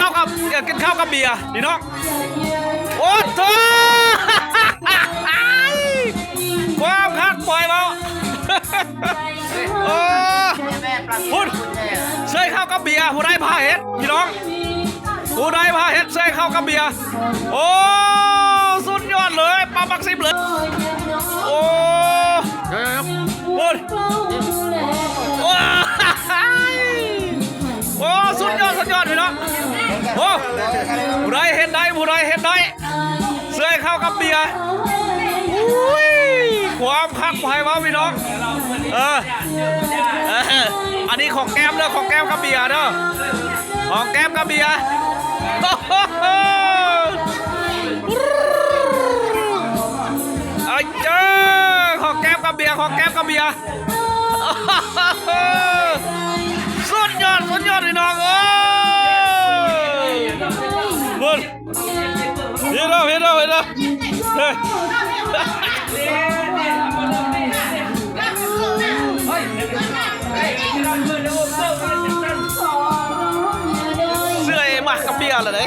าวกับกินข้าวกับเบียร์นี่น้องโอ้โถความคักปล่อยมาโอ้พูดเสื้อข้าวกับเบียร์ผู้ใดพาเฮ็ดพี่น้องผู้ใดพาเฮ็ดเสื้อข้าวกับเบียร์โอ้สุดยอดเลยปลาบักซิบเลยโอ้พูดโอ้สุดยอดพี่น้องโอ้ผู้ใดเฮ็ดได้เสื้อข้าวกับเบียร์ความคักไผ่มาพี่น้องอันนี้ของแก้มเด้อของแก้มกับเบียร์เด้อของแก้มกับเบียร์ไอ้เจ้าของแก้มกับเบียร์สุดยอดพี่น้องบุญพี่น้องเฮ้ยเสื้อมากับเบียร์เลย